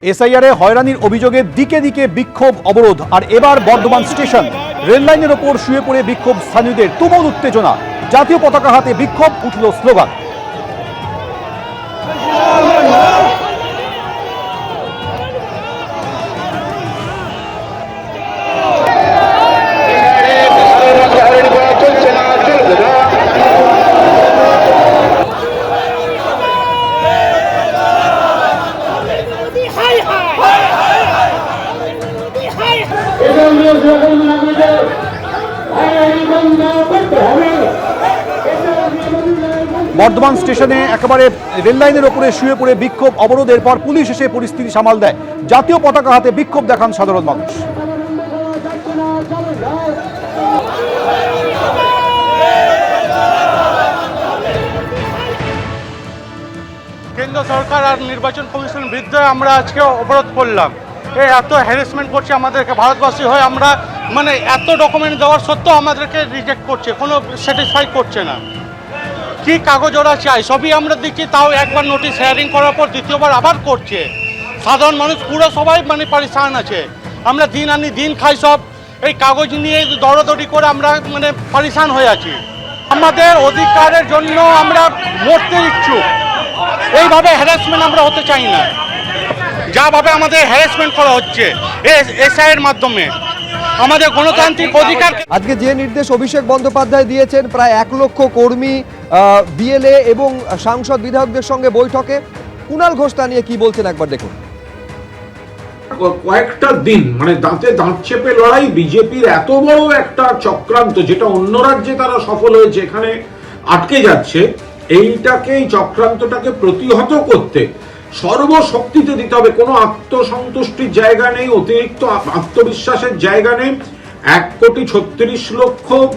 এসআইআরে হয়রানির অভিযোগে দিকে দিকে বিক্ষোভ অবরোধ আর এবার বর্ধমান স্টেশন রেললাইনের ওপর শুয়ে পড়ে বিক্ষোভ স্থানীয়দের তুমুল উত্তেজনা জাতীয় পতাকা হাতে বিক্ষোভ উঠল স্লোগান বর্ধমান স্টেশনে একেবারে রেললাইনের ওপরে শুয়ে পড়ে বিক্ষোভ অবরোধের পর পুলিশ এসে পরিস্থিতি সামাল দেয় জাতীয় পতাকা হাতে বিক্ষোভ দেখান সাধারণ মানুষ কেন্দ্র সরকার আর নির্বাচন কমিশনের বিরুদ্ধে আমরা আজকে অবরোধ করলাম। এত হ্যারাসমেন্ট করছে আমাদেরকে, ভারতবাসী হয়ে আমরা মানে এত ডকুমেন্ট দেওয়ার সত্ত্বেও আমাদেরকে রিজেক্ট করছে, কোনো স্যাটিসফাই করছে না। কি কাগজ ওরা চাই সবই আমরা দিচ্ছি, তাও একবার নোটিশ হেয়ারিং করার পর দ্বিতীয়বার আবার করছে। সাধারণ মানুষ পুরো সবাই মানে পরেশান আছে। আমরা দিন আনি দিন খাই, সব এই কাগজ নিয়ে দৌড়াদৌড়ি করে আমরা মানে পরেশান হয়ে আছি। আমাদের অধিকারের জন্য আমরা মরতে ইচ্ছুক, এইভাবে হ্যারাসমেন্ট আমরা হতে চাই না। যাভাবে আমাদের হ্যারাসমেন্ট করা হচ্ছে এসআইয়ের মাধ্যমে আমাদের গণতান্ত্রিক অধিকার। আজকে যে নির্দেশ অভিষেক বন্দ্যোপাধ্যায় দিয়েছেন প্রায় 1 লক্ষ কর্মী, বিএলএ এবং সাংসদ বিধায়কদের সঙ্গে বৈঠকে, কুণাল ঘোষ তা নিয়ে কি বলছেন একবার দেখুন। কয়েকটা দিন মানে দাঁতে দাঁত চেপে লড়াই, বিজেপির এত বড় একটা চক্রান্ত যেটা অন্য রাজ্যে তারা সফল হয়েছে এখানে আটকে যাচ্ছে, এই চক্রান্তটাকে প্রতিহত করতে সর্বশক্তিতে দিতে হবে। কোনো আত্মসন্তুষ্টির জায়গা নেই, অতিরিক্ত আত্মবিশ্বাসের জায়গা নেই। 1,36,00,000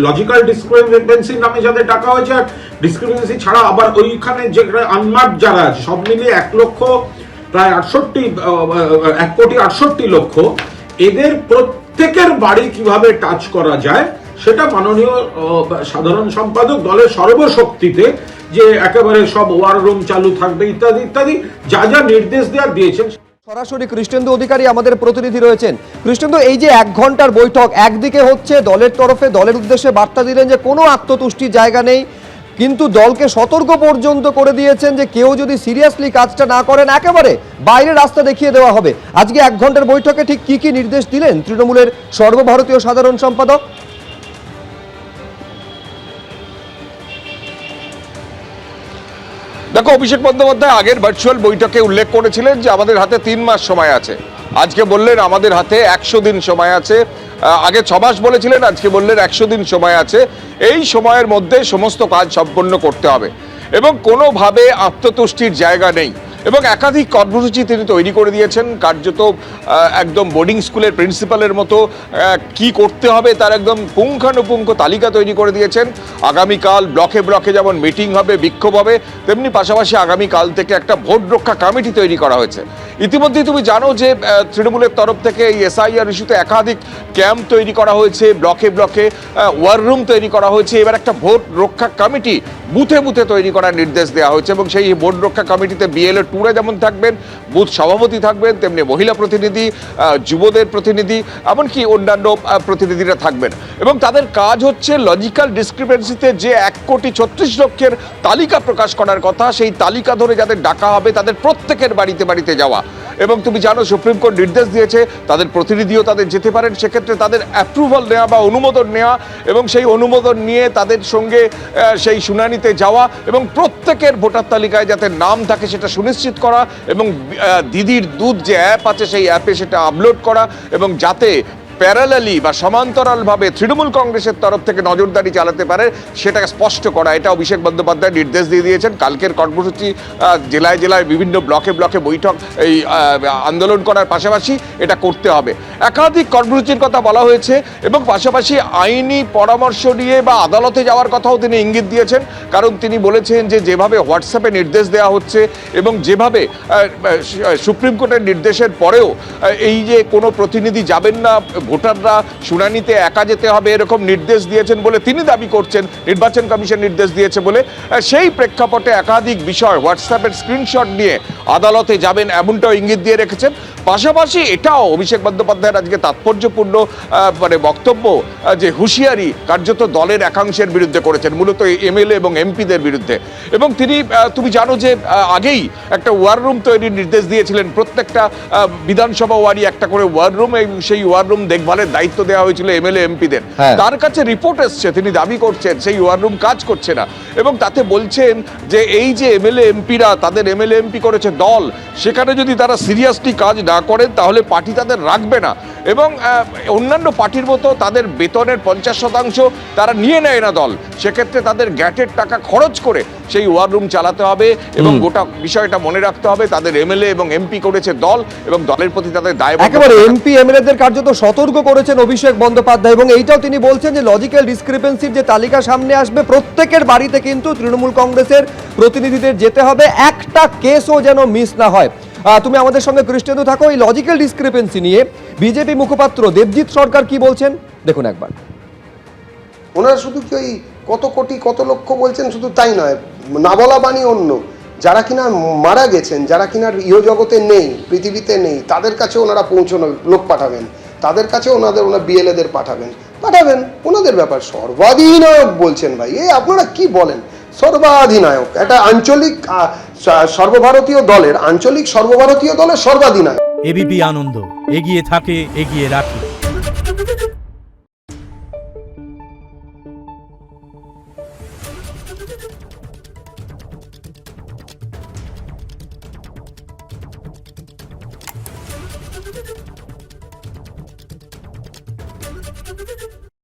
লজিক্যাল ডিসক্রিপেন্সি নামে যাদের টাকা হয়েছে, আর ডিসক্রিপেন্সি ছাড়া আবার ওইখানে যে আনমার্কড যারা আছে সব মিলিয়ে 1,68,00,000 এদের প্রত্যেকের বাড়ি কিভাবে টাচ করা যায় সেটা মাননীয় সাধারণ সম্পাদক দলের সর্বশক্তিতে যে একেবারে সব ওয়ার রুম চালু থাকবে ইত্যাদি ইত্যাদি যা যা নির্দেশ দিয়েছেন। সরাসরি কৃষ্ণেন্দু অধিকারী আমাদের প্রতিনিধি রয়েছেন। কৃষ্ণেন্দু, এই যে 1 ঘন্টার বৈঠক, একদিকে হচ্ছে দলের তরফে দলের উদ্দেশ্যে বার্তা দিলেন যে কোনো আত্মতুষ্টির জায়গা নেই, কিন্তু দলকে সতর্ক পর্যন্ত করে দিয়েছেন যে কেউ যদি সিরিয়াসলি কাজটা না করেন একেবারে বাইরে রাস্তা দেখিয়ে দেওয়া হবে। আজকে 1 ঘন্টার বৈঠকে ঠিক কি কি নির্দেশ দিলেন তৃণমূলের সর্বভারতীয় সাধারণ সম্পাদক? দেখো, অভিষেক বন্দ্যোপাধ্যায় আগের ভার্চুয়াল বৈঠকে উল্লেখ করেছিলেন যে আমাদের হাতে 3 মাস সময় আছে। আজকে বললেন আমাদের হাতে 100 দিন সময় আছে। আগে 6 মাস বলেছিলেন, আজকে বললেন 100 দিন সময় আছে। এই সময়ের মধ্যে সমস্ত কাজ সম্পন্ন করতে হবে এবং কোনোভাবে আত্মতুষ্টির জায়গা নেই। এবং একাধিক কর্মসূচি তিনি তৈরি করে দিয়েছেন, কার্যত একদম বোর্ডিং স্কুলের প্রিন্সিপালের মতো কি করতে হবে তার একদম পুঙ্খানুপুঙ্খ তালিকা তৈরি করে দিয়েছেন। আগামীকাল ব্লকে ব্লকে যেমন মিটিং হবে, বিক্ষোভ হবে, তেমনি পাশাপাশি আগামীকাল থেকে একটা ভোট রক্ষা কমিটি তৈরি করা হয়েছে। ইতিমধ্যেই তুমি জানো যে তৃণমূলের তরফ থেকে এই এসআইআর ইস্যুতে একাধিক ক্যাম্প তৈরি করা হয়েছে, ব্লকে ব্লকে ওয়ার রুম তৈরি করা হয়েছে। এবার একটা ভোট রক্ষা কমিটি বুথে বুথে তৈরি করার নির্দেশ দেওয়া হয়েছে এবং সেই ভোট রক্ষা কমিটিতে বিএলএ টুরে যেমন থাকবেন, বুথ সভাপতি থাকবেন, তেমনি মহিলা প্রতিনিধি, যুবদের প্রতিনিধি, এমনকি অন্যান্য প্রতিনিধিরা থাকবেন এবং তাদের কাজ হচ্ছে লজিক্যাল ডিসক্রিপেন্সিতে যে 1,36,00,000 তালিকা প্রকাশ করার কথা, সেই তালিকা ধরে যাদের ডাকা হবে তাদের প্রত্যেকের বাড়িতে বাড়িতে যাওয়া। এবং তুমি জানো সুপ্রিম কোর্ট নির্দেশ দিয়েছে তাদের প্রতিনিধিও তাদের যেতে পারেন, সেক্ষেত্রে তাদের অ্যাপ্রুভাল নেওয়া বা অনুমোদন নেওয়া এবং সেই অনুমোদন নিয়ে তাদের সঙ্গে সেই শুনানিতে যাওয়া এবং প্রত্যেকের ভোটার তালিকায় যাতে নাম থাকে সেটা সুনিশ্চিত করা এবং দিদির দুধ যে অ্যাপ আছে সেই অ্যাপে সেটা আপলোড করা এবং যাতে প্যারালালি বা সমান্তরালভাবে তৃণমূল কংগ্রেসের তরফ থেকে নজরদারি চালাতে পারে সেটাকে স্পষ্ট করা। এটা অভিষেক বন্দ্যোপাধ্যায় নির্দেশ দিয়ে দিয়েছেন। কালকের কর্মসূচি জেলায় জেলায় বিভিন্ন ব্লকে ব্লকে বৈঠক এই আন্দোলন করার পাশাপাশি এটা করতে হবে। একাধিক কর্মসূচির কথা বলা হয়েছে এবং পাশাপাশি আইনি পরামর্শ নিয়ে বা আদালতে যাওয়ার কথাও তিনি ইঙ্গিত দিয়েছেন, কারণ তিনি বলেছেন যে যেভাবে হোয়াটসঅ্যাপে নির্দেশ দেওয়া হচ্ছে এবং যেভাবে সুপ্রিম কোর্টের নির্দেশের পরেও এই যে কোনো প্রতিনিধি যাবেন না ভোটাররা শুনানিতে একা যেতে হবে এরকম নির্দেশ দিয়েছেন বলে তিনি দাবি করছেন, নির্বাচন কমিশন নির্দেশ দিয়েছে বলে। সেই প্রেক্ষাপটে একাধিক বিষয় হোয়াটসঅ্যাপের স্ক্রিনশট নিয়ে আদালতে যাবেন এমনটাও ইঙ্গিত দিয়ে রেখেছেন। পাশাপাশি এটাও অভিষেক বন্দ্যোপাধ্যায়ের আজকে তাৎপর্যপূর্ণ মানে বক্তব্য যে হুঁশিয়ারি কার্যত দলের একাংশের বিরুদ্ধে করেছেন, মূলত এমএলএ এবং এমপিদের বিরুদ্ধে। এবং তিনি তুমি জানো যে আগেই একটা ওয়ার রুম তৈরির নির্দেশ দিয়েছিলেন, প্রত্যেকটা বিধানসভা ওয়ারি একটা করে ওয়ার রুম, সেই ওয়ার রুম দেখভালের দায়িত্ব দেওয়া হয়েছিল এমএলএ এমপিদের। তার কাছে রিপোর্ট এসছে, তিনি দাবি করছেন সেই ওয়ার রুম কাজ করছে না, এবং তাতে বলছেন যে এই যে এমএলএ এমপিরা তাদের এমএলএ এমপি করেছে দল, সেখানে যদি তারা সিরিয়াসলি কাজ না করেন তাহলে পার্টি তাদের রাখবে না, এবং অন্যান্য পার্টির মতো তাদের বেতনের 50% তারা নিয়ে নেয় না দল, সেক্ষেত্রে তাদের গ্যাটের টাকা খরচ করে সেই ওয়ার রুম চালাতে হবে, এবং গোটা বিষয়টা মনে রাখতে হবে তাদের এমএলএ এবং এমপি করেছে দল, এবং দলের প্রতি তাদের দায়বদ্ধতা। একেবারে এমপি এমএলএদের কার্যত সতর্ক করেছেন অভিষেক বন্দ্যোপাধ্যায়, এবং এইটাও তিনি বলছেন যে লজিক্যাল ডিসক্রিপেন্সির যে তালিকা সামনে আসবে প্রত্যেকের বাড়িতে কিন্তু তৃণমূল কংগ্রেসের প্রতিনিধিদের যেতে হবে, একটা কেসও যেন মিস না হয়। তুমি আমাদের সঙ্গে কৃষ্ণেন্দু থাকো। এই লজিক্যাল ডিসক্রিপেন্সি নিয়ে বিজেপি মুখপাত্র দেবজিৎ সরকার কি বলছেন দেখুন একবার। ওনারা শুধু কি ওই কত কোটি কত লক্ষ বলছেন শুধু তাই নয়, না বলা বাণী অন্য, যারা কিনা মারা গেছেন, যারা কিনা ইহজগতে নেই, পৃথিবীতে নেই, তাদের কাছে ওনারা পৌঁছানো লোক পাঠাবেন, তাদের কাছে ওনারা বিএলএদের পাঠাবেন, ওনাদের ব্যাপার। সর্বাধিনায়ক বলছেন ভাই, আপনারা কি বলেন? সর্বাধিনায়ক একটা আঞ্চলিক সর্বভারতীয় দলের, আঞ্চলিক সর্বভারতীয় দলের সর্বাধিনায়ক। এবিপি আনন্দ, এগিয়ে থাকে, এগিয়ে রাখে।